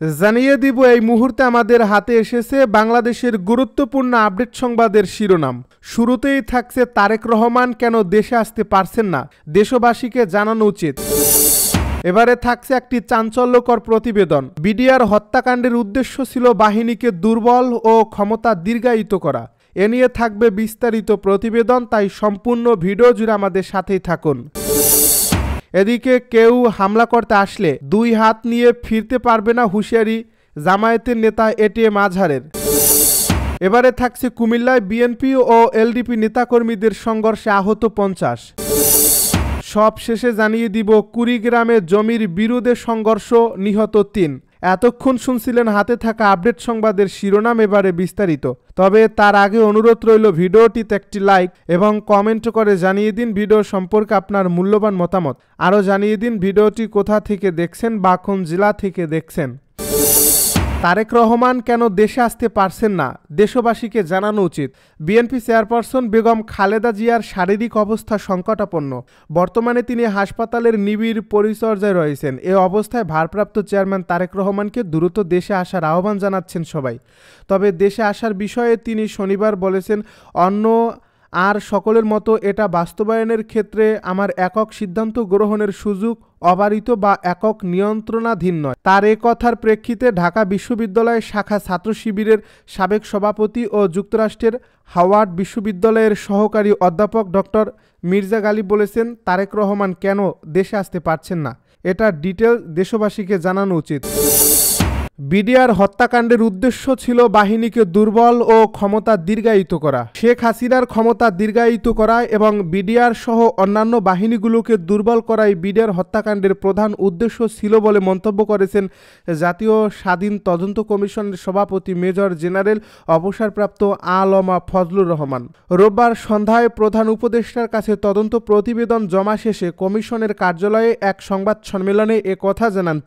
জানিয়ে দিব এই মুহূর্তে আমাদের হাতে এসেছে বাংলাদেশের গুরুত্বপূর্ণ আপডেট সংবাদের শিরোনাম। শুরুতেই থাকছে তারেক রহমান কেন দেশে আসতে পারছেন না, দেশবাসীকে জানানো উচিত। এবারে থাকছে একটি চাঞ্চল্যকর প্রতিবেদন। বিডিআর হত্যাকাণ্ডের উদ্দেশ্য ছিল বাহিনীকে দুর্বল ও ক্ষমতা দীর্ঘায়িত করা। এ নিয়ে থাকবে বিস্তারিত প্রতিবেদন, তাই সম্পূর্ণ ভিডিও জুড়ে আমাদের সাথেই থাকুন। এদিকে কেউ হামলা করতে আসলে দুই হাত নিয়ে ফিরতে পারবে না, হুঁশিয়ারি জামায়াতের নেতা এটিএম আজহারের। এবারে থাকছে কুমিল্লায় বিএনপি ও এলডিপি নেতাকর্মীদের সংঘর্ষে আহত 50। সব শেষে জানিয়ে দিব কুড়িগ্রামে জমির বিরোধে সংঘর্ষ, নিহত 3। এতক্ষণ শুনছিলেন হাতে থাকা আপডেট সংবাদের শিরোনাম, এবারে বিস্তারিত। তবে তার আগে অনুরোধ রইল ভিডিওটিতে একটি লাইক এবং কমেন্ট করে জানিয়ে দিন ভিডিও সম্পর্কে আপনার মূল্যবান মতামত। আরও জানিয়ে দিন ভিডিওটি কোথা থেকে দেখছেন বা কোন জেলা থেকে দেখছেন। তারেক রহমান কেন দেশে আসতে পারছেন না, দেশবাসীকে জানানো উচিত। বিএনপি চেয়ারপারসন বেগম খালেদা জিয়ার শারীরিক অবস্থা সংকটাপন্ন। বর্তমানে তিনি হাসপাতালের নিবিড় পরিচর্যায় রয়েছেন। এ অবস্থায় ভারপ্রাপ্ত চেয়ারম্যান তারেক রহমানকে দ্রুত দেশে আসার আহ্বান জানাচ্ছেন সবাই। তবে দেশে আসার বিষয়ে তিনি শনিবার বলেছেন, অন্য আর সকলের মতো এটা বাস্তবায়নের ক্ষেত্রে আমার একক সিদ্ধান্ত গ্রহণের সুযোগ অবারিত বা একক নিয়ন্ত্রণাধীন নয়। তার এ কথার প্রেক্ষিতে ঢাকা বিশ্ববিদ্যালয় শাখা ছাত্র শিবিরের সাবেক সভাপতি ও যুক্তরাষ্ট্রের হাওয়ার্ড বিশ্ববিদ্যালয়ের সহকারী অধ্যাপক ডক্টর মির্জা গালিব বলেছেন, তারেক রহমান কেন দেশে আসতে পারছেন না, এটা ডিটেল দেশবাসীকে জানানো উচিত। বিডিআর হত্যাকাণ্ডের উদ্দেশ্য ছিল বাহিনীকে দুর্বল ও ক্ষমতা দীর্ঘায়িত করা। শেখ হাসিনার ক্ষমতা দীর্ঘায়িত করা এবং বিডিআর সহ অন্যান্য বাহিনীগুলোকে দুর্বল করাই বিডিআর হত্যাকাণ্ডের প্রধান উদ্দেশ্য ছিল বলে মন্তব্য করেছেন জাতীয় স্বাধীন তদন্ত কমিশনের সভাপতি মেজর জেনারেল অবসরপ্রাপ্ত আলমা ফজলুর রহমান। রোববার সন্ধ্যায় প্রধান উপদেষ্টার কাছে তদন্ত প্রতিবেদন জমা শেষে কমিশনের কার্যালয়ে এক সংবাদ সম্মেলনে এ কথা জানান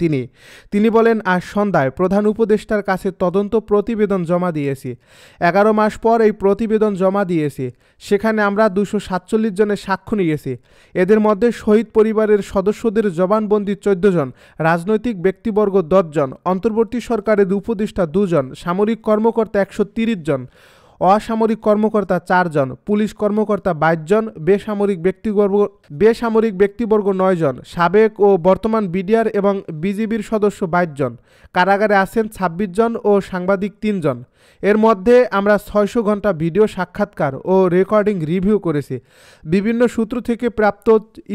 তিনি বলেন, আজ সন্ধ্যায় প্রধান উপদেষ্টার কাছে তদন্ত প্রতিবেদন জমা দিয়েছি। 11 মাস পর এই প্রতিবেদন জমা দিয়েছি। সেখানে আমরা 247 জনের সাক্ষ্য নিয়েছি। এদের মধ্যে শহীদ পরিবারের সদস্যদের জবানবন্দি 14 জন, রাজনৈতিক ব্যক্তিবর্গ 10 জন, অন্তর্বর্তী সরকারের উপদেষ্টা 2 জন, সামরিক কর্মকর্তা 130 জন, অসামরিক কর্মকর্তা 4 জন, পুলিশ কর্মকর্তা 22 জন, বেসামরিক ব্যক্তিবর্গ 9 জন, সাবেক ও বর্তমান বিডিআর এবং বিজিবির সদস্য 22 জন, কারাগারে আছেন 26 জন ও সাংবাদিক 3 জন। এর মধ্যে আমরা 600 ঘন্টা ভিডিও সাক্ষাৎকার ও রেকর্ডিং রিভিউ করেছি। বিভিন্ন সূত্র থেকে প্রাপ্ত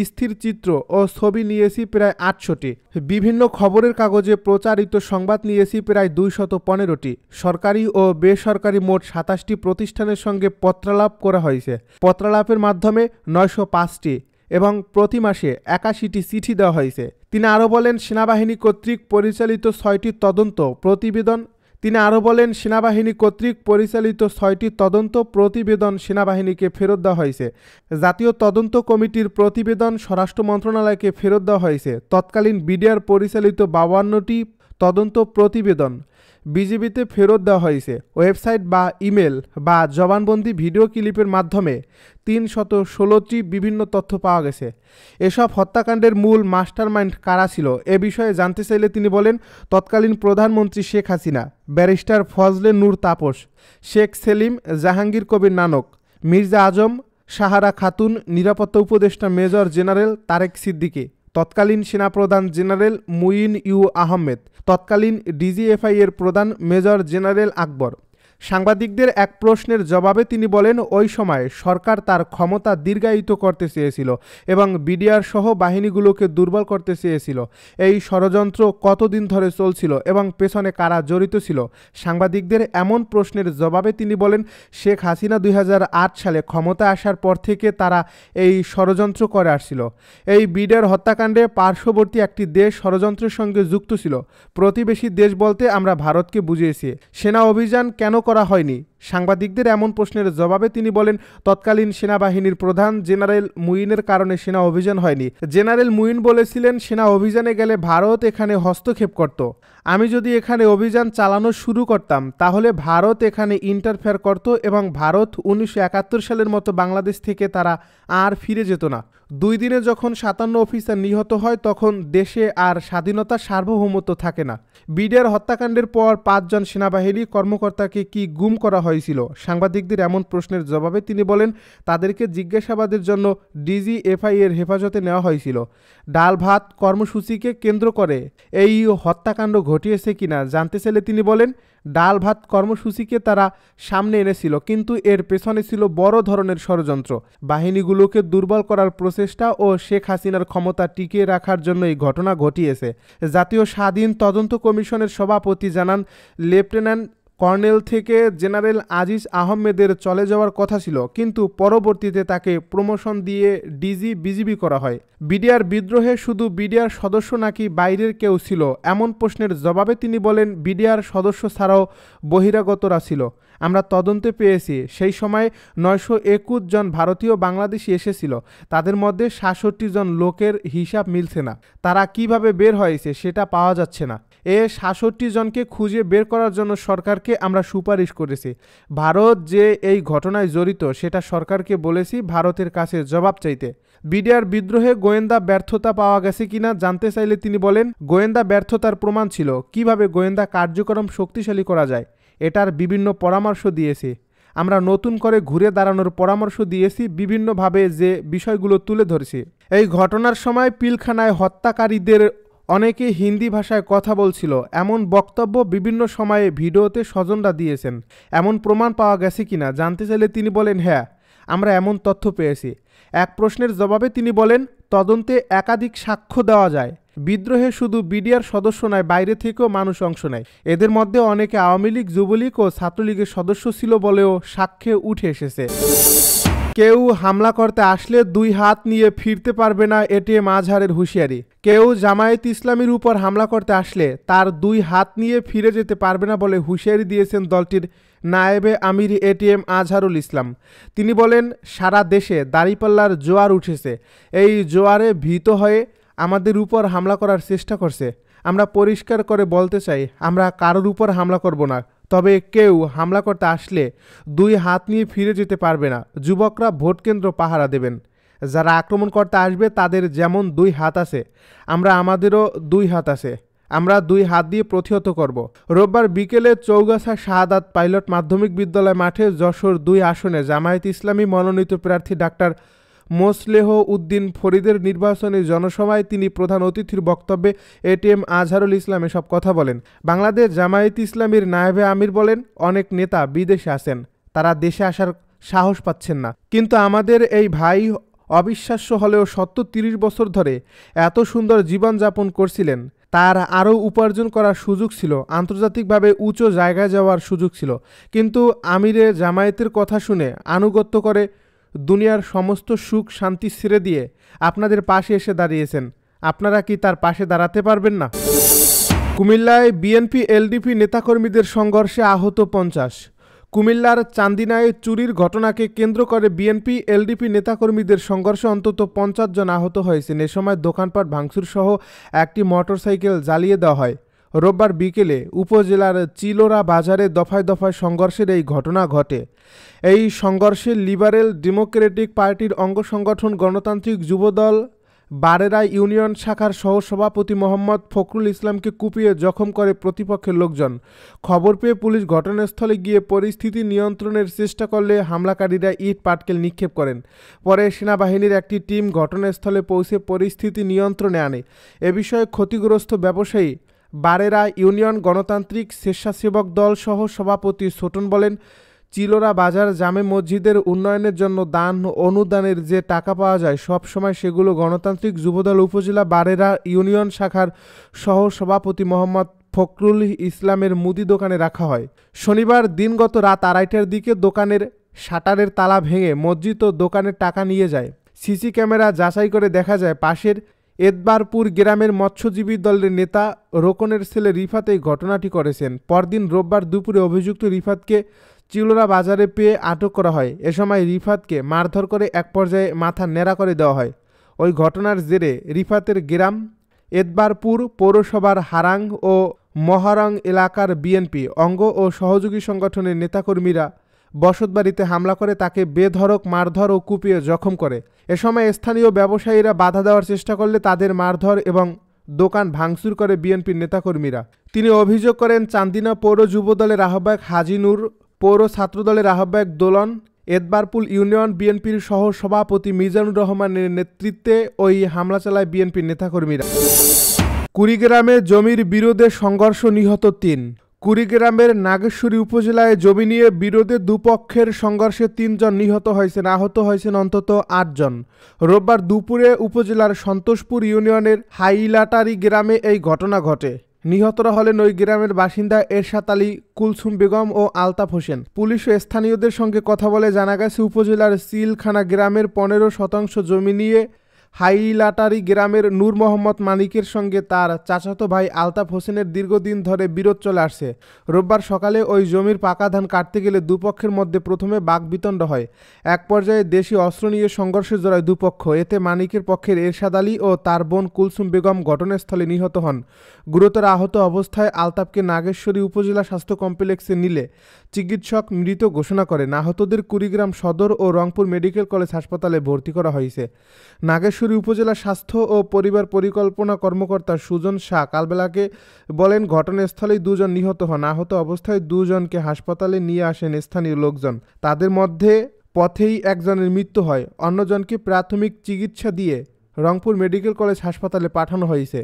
স্থির চিত্র ও ছবি নিয়েছি প্রায় 800টি। বিভিন্ন খবরের কাগজে প্রচারিত সংবাদ নিয়েছি প্রায় 215টি। সরকারি ও বেসরকারি মোট 27টি প্রতিষ্ঠানের সঙ্গে পত্রালাপ করা হয়েছে। পত্রালাপের মাধ্যমে 905টি এবং প্রতি মাসে 81টি চিঠি দেওয়া হয়েছে। তিনি আরও বলেন, সেনাবাহিনী কর্তৃক পরিচালিত 6টি তদন্ত প্রতিবেদন সেনাবাহিনীকে ফেরত দেওয়া হয়েছে। জাতীয় তদন্ত কমিটির প্রতিবেদন স্বরাষ্ট্র মন্ত্রণালয়কে ফেরত দেওয়া হয়েছে। তৎকালীন বিডিআর পরিচালিত 52টি তদন্ত প্রতিবেদন বিজিবিতে ফেরত দেওয়া হয়েছে। ওয়েবসাইট বা ইমেল বা জবানবন্দি ভিডিও ক্লিপের মাধ্যমে 316টি বিভিন্ন তথ্য পাওয়া গেছে। এসব হত্যাকাণ্ডের মূল মাস্টারমাইন্ড কারা ছিল, এ বিষয়ে জানতে চাইলে তিনি বলেন, তৎকালীন প্রধানমন্ত্রী শেখ হাসিনা, ব্যারিস্টার ফজলে নূর তাপস, শেখ সেলিম, জাহাঙ্গীর কবির নানক, মির্জা আজম, সাহারা খাতুন, নিরাপত্তা উপদেষ্টা মেজর জেনারেল তারেক সিদ্দিকী, তৎকালীন সেনাপ্রধান জেনারেল মুইন ইউ আহমেদ, তৎকালীন ডিজিএফআই এর প্রধান মেজর জেনারেল আকবর। সাংবাদিকদের এক প্রশ্নের জবাবে তিনি বলেন, ওই সময় সরকার তার ক্ষমতা দীর্ঘায়িত করতে চেয়েছিল এবং বিডিআর সহ বাহিনীগুলোকে দুর্বল করতে চেয়েছিল। এই ষড়যন্ত্র কতদিন ধরে চলছিল এবং পেছনে কারা জড়িত ছিল? সাংবাদিকদের এমন প্রশ্নের জবাবে তিনি বলেন, শেখ হাসিনা 2008 সালে ক্ষমতায় আসার পর থেকে তারা এই ষড়যন্ত্র করে আসছিল। এই বিডিআর হত্যাকাণ্ডে পার্শ্ববর্তী একটি দেশ ষড়যন্ত্রের সঙ্গে যুক্ত ছিল। প্রতিবেশী দেশ বলতে আমরা ভারতকে বুঝিয়েছি। সেনা অভিযান কেন করা হয়নি সাংবাদিকদের এমন প্রশ্নের জবাবে তিনি বলেন, তৎকালীন সেনাবাহিনীর প্রধান জেনারেল মুইনের কারণে সেনা অভিযান হয়নি। জেনারেল মুইন বলেছিলেন, সেনা অভিযানে গেলে ভারত এখানে হস্তক্ষেপ করত। আমি যদি এখানে অভিযান চালানো শুরু করতাম তাহলে ভারত এখানে ইন্টারফেয়ার করত এবং ভারত 1971 সালের মতো বাংলাদেশ থেকে তারা আর ফিরে যেত না। 2 দিনে যখন 57 অফিসার নিহত হয় তখন দেশে আর স্বাধীনতা সার্বভৌমত্ব থাকে না। বিডিআর হত্যাকাণ্ডের পর 5 জন সেনাবাহিনী কর্মকর্তাকে কি গুম করা হয়েছিল? সাংবাদিকদের এমন প্রশ্নের জবাবে তিনি বলেন, তাদেরকে জিজ্ঞাসাবাদের জন্য ডিজিএফআই এর হেফাজতে নেওয়া হয়েছিল। ডাল ভাত কর্মসূচিকে কেন্দ্র করে এই হত্যাকাণ্ড ঘটিয়েছে কিনা জানতে চাইলে তিনি বলেন, ডাল ভাত কর্মসূচিকে তারা সামনে এনেছিল, কিন্তু এর পেছনে ছিল বড় ধরনের ষড়যন্ত্র। বাহিনীগুলোকে দুর্বল করার প্রচেষ্টা ও শেখ হাসিনার ক্ষমতা টিকিয়ে রাখার জন্য এই ঘটনা ঘটিয়েছে। জাতীয় স্বাধীন তদন্ত কমিশনের সভাপতি জানান, লেফটেন্যান্ট কর্নেল থেকে জেনারেল আজিজ আহমেদের চলে যাওয়ার কথা ছিল, কিন্তু পরবর্তীতে তাকে প্রমোশন দিয়ে ডিজি বিজিবি করা হয়। বিডিআর বিদ্রোহে শুধু বিডিআর সদস্য নাকি বাইরের কেউ ছিল? এমন প্রশ্নের জবাবে তিনি বলেন, বিডিআর সদস্য ছাড়াও বহিরাগতরা ছিল। আমরা তদন্তে পেয়েছি সেই সময় 921 জন ভারতীয় বাংলাদেশি এসেছিল। তাদের মধ্যে 66 জন লোকের হিসাব মিলছে না। তারা কিভাবে বের হয়েছে সেটা পাওয়া যাচ্ছে না। 66 জনকে খুঁজে বের করার জন্য সরকারকে আমরা সুপারিশ করেছি। ভারত যে এই ঘটনায় জড়িত সেটা সরকারকে বলেছি ভারতের কাছে জবাব চাইতে। বিডিআর বিদ্রোহে গোয়েন্দা ব্যর্থতা পাওয়া গেছে কিনা জানতে চাইলে তিনি বলেন, গোয়েন্দা ব্যর্থতার প্রমাণ ছিল। কিভাবে গোয়েন্দা কার্যক্রম শক্তিশালী করা যায় এটার বিভিন্ন পরামর্শ দিয়েছি। আমরা নতুন করে ঘুরে দাঁড়ানোর পরামর্শ দিয়েছি, বিভিন্নভাবে যে বিষয়গুলো তুলে ধরেছি। এই ঘটনার সময় পিলখানায় হত্যাকারীদের অনেকে হিন্দি ভাষায় কথা বলছিল, এমন বক্তব্য বিভিন্ন সময়ে ভিডিওতে স্বজনরা দিয়েছেন। এমন প্রমাণ পাওয়া গেছে কিনা জানতে চাইলে তিনি বলেন, হ্যাঁ, আমরা এমন তথ্য পেয়েছি। এক প্রশ্নের জবাবে তিনি বলেন, তদন্তে একাধিক সাক্ষ্য দেওয়া যায়। বিদ্রোহে শুধু বিডিআর সদস্য নয়, বাইরে থেকেও মানুষ অংশ নেয়। এদের মধ্যে অনেকে আওয়ামী লীগ, যুবলীগ ও ছাত্রলীগের সদস্য ছিল বলেও সাক্ষ্যে উঠে এসেছে। কেউ হামলা করতে আসলে 2 হাত নিয়ে ফিরতে পারবে না, এটিএম আজহারের হুঁশিয়ারি। কেউ জামায়াত ইসলামীর উপর হামলা করতে আসলে তার 2 হাত নিয়ে ফিরে যেতে পারবে না বলে হুঁশিয়ারি দিয়েছেন দলটির নায়েবে আমির এটিএম আজহারুল ইসলাম। তিনি বলেন, সারা দেশে দাঁড়িপাল্লার জোয়ার উঠেছে। এই জোয়ারে ভীত হয়ে আমাদের উপর হামলা করার চেষ্টা করছে। আমরা পরিষ্কার করে বলতে চাই, আমরা কারোর উপর হামলা করব না। তবে কেউ হামলা করতে আসলে 2 হাত নিয়ে ফিরে যেতে পারবে না। যুবকরা ভোটকেন্দ্র পাহারা দেবেন। যারা আক্রমণ করতে আসবে তাদের যেমন 2 হাত আছে, আমাদেরও 2 হাত আছে। আমরা 2 হাত দিয়ে প্রতিহত করব। রোববার বিকেলে চৌগাছা শাহাদাত পাইলট মাধ্যমিক বিদ্যালয় মাঠে যশোর 2 আসনে জামায়াত ইসলামী মনোনীত প্রার্থী ডাক্তার মোসলেহ উদ্দিন ফরিদের নির্বাচনী জনসভায় তিনি প্রধান অতিথির বক্তব্যে এটিএম আজহারুল ইসলাম এসব কথা বলেন। বাংলাদেশ জামায়াত ইসলামীর নায়েবে আমির বলেন, অনেক নেতা বিদেশে আছেন, তারা দেশে আসার সাহস পাচ্ছেন না। কিন্তু আমাদের এই ভাই অবিশ্বাস্য হলেও সত্য 30 বছর ধরে এত সুন্দর জীবনযাপন করছিলেন। তার আরও উপার্জন করার সুযোগ ছিল, আন্তর্জাতিকভাবে উঁচু জায়গায় যাওয়ার সুযোগ ছিল। কিন্তু আমিরে জামায়াতের কথা শুনে আনুগত্য করে দুনিয়ার সমস্ত সুখ শান্তি ছেড়ে দিয়ে আপনাদের পাশে এসে দাঁড়িয়েছেন। আপনারা কি তার পাশে দাঁড়াতে পারবেন না? কুমিল্লায় বিএনপি এলডিপি নেতাকর্মীদের সংঘর্ষে আহত 50। কুমিল্লার চান্দিনায় চুরির ঘটনাকে কেন্দ্র করে বিএনপি এলডিপি নেতাকর্মীদের সংঘর্ষে অন্তত 50 জন আহত হয়েছেন। এ সময় দোকানপাট ভাঙচুর সহ একটি মোটরসাইকেল জ্বালিয়ে দেওয়া হয়। রোববার বিকেলে উপজেলার চিলোরা বাজারে দফায় দফায় সংঘর্ষের এই ঘটনা ঘটে। এই সংঘর্ষে লিবারেল ডেমোক্রেটিক পার্টির অঙ্গ সংগঠন গণতান্ত্রিক যুবদল বারেরা ইউনিয়ন শাখার সহসভাপতি মোহাম্মদ ফখরুল ইসলামকে কুপিয়ে জখম করে প্রতিপক্ষের লোকজন। খবর পেয়ে পুলিশ ঘটনাস্থলে গিয়ে পরিস্থিতি নিয়ন্ত্রণের চেষ্টা করলে হামলাকারীরা ইট পাটকেল নিক্ষেপ করেন। পরে সেনাবাহিনীর একটি টিম ঘটনাস্থলে পৌঁছে পরিস্থিতি নিয়ন্ত্রণে আনে। এ বিষয়ে ক্ষতিগ্রস্ত ব্যবসায়ী বারেরা ইউনিয়ন গণতান্ত্রিক স্বেচ্ছাসেবক দল সহ সভাপতি ছোটন বলেন, চিলোরা বাজার জামে মসজিদের উন্নয়নের জন্য দান অনুদানের যে টাকা পাওয়া যায় সব সময় সেগুলো গণতান্ত্রিক যুবদল উপজেলা বারেরা ইউনিয়ন শাখার সহ সভাপতি মোহাম্মদ ফখরুল ইসলামের মুদি দোকানে রাখা হয়। শনিবার দিনগত রাত 2:30টার দিকে দোকানের শাটারের তালা ভেঙে মসজিদ ও দোকানের টাকা নিয়ে যায়। সিসি ক্যামেরা যাচাই করে দেখা যায় পাশের এদবারপুর গ্রামের মৎস্যজীবী দলের নেতা রোকনের ছেলে রিফাত এই ঘটনাটি করেছেন। পরদিন রোববার দুপুরে অভিযুক্ত রিফাতকে চিলরা বাজারে পেয়ে আটক করা হয়। এ সময় রিফাতকে মারধর করে এক পর্যায়ে মাথা ন্যাড়া করে দেওয়া হয়। ওই ঘটনার জেরে রিফাতের গ্রাম এদবারপুর পৌরসভার হারাং ও মহারাং এলাকার বিএনপি অঙ্গ ও সহযোগী সংগঠনের নেতাকর্মীরা বসতবাড়িতে হামলা করে তাকে বেধড়ক মারধর ও কুপিয়ে জখম করে। এ সময় স্থানীয় ব্যবসায়ীরা বাধা দেওয়ার চেষ্টা করলে তাদের মারধর এবং দোকান ভাঙচুর করে বিএনপির নেতাকর্মীরা। তিনি অভিযোগ করেন, চান্দিনা পৌর যুবদলের আহ্বায়ক হাজি নূর, পৌর ছাত্রদলের আহ্বায়ক দোলন, এদবারপুল ইউনিয়ন বিএনপির সহ সভাপতি মিজানুর রহমানের নেতৃত্বে ওই হামলা চালায় বিএনপির নেতাকর্মীরা। কুড়িগ্রামে জমির বিরোধে সংঘর্ষ, নিহত ৩। কুড়িগ্রামের নাগেশ্বরী উপজেলায় জমি নিয়ে বিরোধে দুপক্ষের সংঘর্ষে ৩ জন নিহত হয়েছেন, আহত হয়েছেন অন্তত ৮ জন। রোববার দুপুরে উপজেলার সন্তোষপুর ইউনিয়নের হাইলাটারি গ্রামে এই ঘটনা ঘটে। নিহতরা হলেন ওই গ্রামের বাসিন্দা এরশাদ আলী, কুলসুম বেগম ও আলতাফ হোসেন। পুলিশ ও স্থানীয়দের সঙ্গে কথা বলে জানা গেছে, উপজেলার সিলখানা গ্রামের ১৫% জমি নিয়ে হাইলাটারি গ্রামের নূর মোহাম্মদ মানিকের সঙ্গে তার চাচাতো ভাই আলতাফ হোসেনের দীর্ঘদিন ধরে বিরোধ চলে আসছে। রোববার সকালে ওই জমির পাকা ধান কাটতে গেলে দুপক্ষের মধ্যে প্রথমে বাকবিতণ্ড হয়। এক পর্যায়ে দেশি অস্ত্র নিয়ে সংঘর্ষে জড়ায় দুপক্ষ। এতে মানিকের পক্ষের এরশাদ আলী ও তার বোন কুলসুম বেগম ঘটনাস্থলে নিহত হন। গুরুতর আহত অবস্থায় আলতাফকে নাগেশ্বরী উপজেলা স্বাস্থ্য কমপ্লেক্সে নিলে চিকিৎসক মৃত ঘোষণা করেন। আহতদের কুড়িগ্রাম সদর ও রংপুর মেডিকেল কলেজ হাসপাতালে ভর্তি করা হয়েছে। নাগেশ্বরী উপজেলা স্বাস্থ্য ও পরিবার পরিকল্পনা কর্মকর্তা সুজন শাহ কালবেলাকে বলেন, ঘটনাস্থলেই 2 জন নিহত হন। আহত অবস্থায় 2 জনকে হাসপাতালে নিয়ে আসেন স্থানীয় লোকজন। তাদের মধ্যে পথেই একজনের মৃত্যু হয়, অন্যজনকে প্রাথমিক চিকিৎসা দিয়ে রংপুর মেডিকেল কলেজ হাসপাতালে পাঠানো হয়েছে।